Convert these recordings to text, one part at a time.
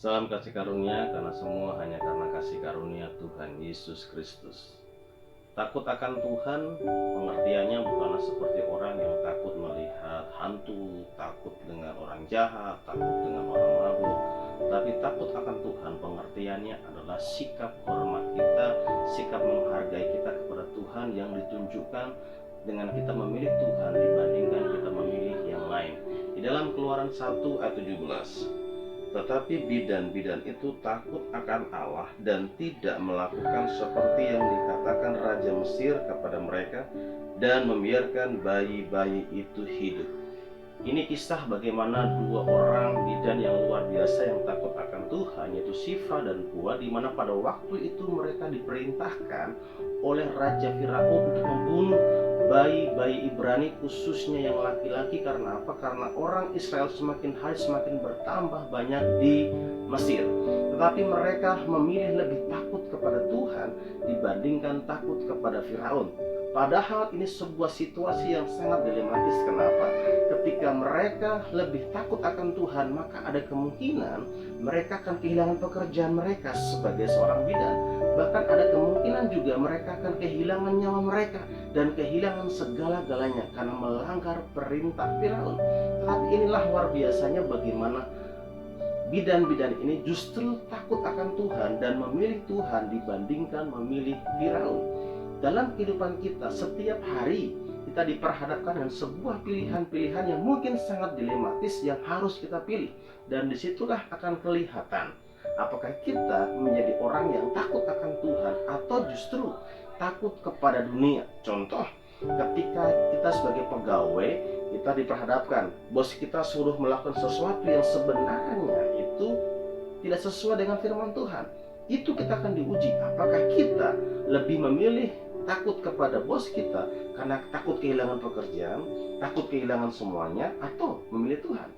Salam kasih karunia, karena semua hanya karena kasih karunia Tuhan Yesus Kristus. Takut akan Tuhan, pengertiannya bukanlah seperti orang yang takut melihat hantu, takut dengan orang jahat, takut dengan orang mabuk. Tapi takut akan Tuhan, pengertiannya adalah sikap hormat kita, sikap menghargai kita kepada Tuhan yang ditunjukkan dengan kita memilih Tuhan dibandingkan kita memilih yang lain. Di dalam Keluaran 1 ayat 17, tetapi bidan-bidan itu takut akan Allah dan tidak melakukan seperti yang dikatakan Raja Mesir kepada mereka, dan membiarkan bayi-bayi itu hidup. Ini kisah bagaimana dua orang bidan yang luar biasa yang takut akan Tuhan, yaitu Shifra dan Pua, di mana pada waktu itu mereka diperintahkan oleh Raja Firaun untuk membunuh bayi-bayi Ibrani, khususnya yang laki-laki. Karena apa? Karena orang Israel semakin hari semakin bertambah banyak di Mesir. Tetapi mereka memilih lebih takut kepada Tuhan dibandingkan takut kepada Firaun. Padahal ini sebuah situasi yang sangat dilematis. Kenapa? Ketika mereka lebih takut akan Tuhan, maka ada kemungkinan mereka akan kehilangan pekerjaan mereka sebagai seorang bidan. Bahkan ada kemungkinan juga mereka akan kehilangan nyawa mereka dan kehilangan segala-galanya karena melanggar perintah Firaun. Tetapi inilah luar biasanya bagaimana bidan-bidan ini justru takut akan Tuhan dan memilih Tuhan dibandingkan memilih Firaun. Dalam kehidupan kita setiap hari kita diperhadapkan dengan sebuah pilihan-pilihan yang mungkin sangat dilematis yang harus kita pilih. Dan disitulah akan kelihatan apakah kita menjadi orang yang takut akan Tuhan atau justru takut kepada dunia. Contoh, ketika kita sebagai pegawai, kita diperhadapkan bos kita suruh melakukan sesuatu yang sebenarnya itu tidak sesuai dengan firman Tuhan. Itu kita akan diuji, apakah kita lebih memilih takut kepada bos kita karena takut kehilangan pekerjaan, takut kehilangan semuanya, atau memilih Tuhan.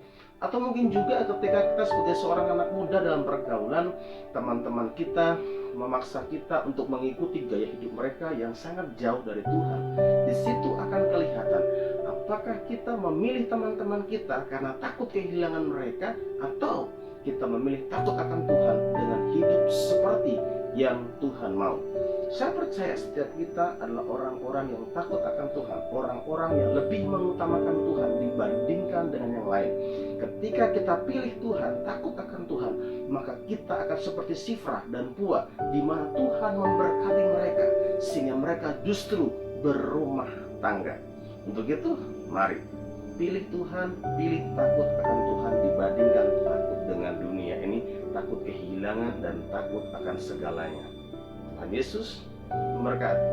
Atau mungkin juga ketika kita sebagai seorang anak muda dalam pergaulan, teman-teman kita memaksa kita untuk mengikuti gaya hidup mereka yang sangat jauh dari Tuhan. Di situ akan kelihatan apakah kita memilih teman-teman kita karena takut kehilangan mereka, atau kita memilih takut akan Tuhan dengan hidup seperti yang Tuhan mau. Saya percaya setiap kita adalah orang-orang yang takut akan Tuhan, orang-orang yang lebih mengutamakan Tuhan dibandingkan dengan yang lain. Ketika kita pilih Tuhan, takut akan Tuhan, maka kita akan seperti Shifra dan Pua, di mana Tuhan memberkati mereka sehingga mereka justru berumah tangga. Untuk itu, mari pilih Tuhan, pilih takut akan Tuhan dibandingkan takut dengan dunia ini, takut kehilangan dan takut akan segalanya. Tuhan Yesus memberkati.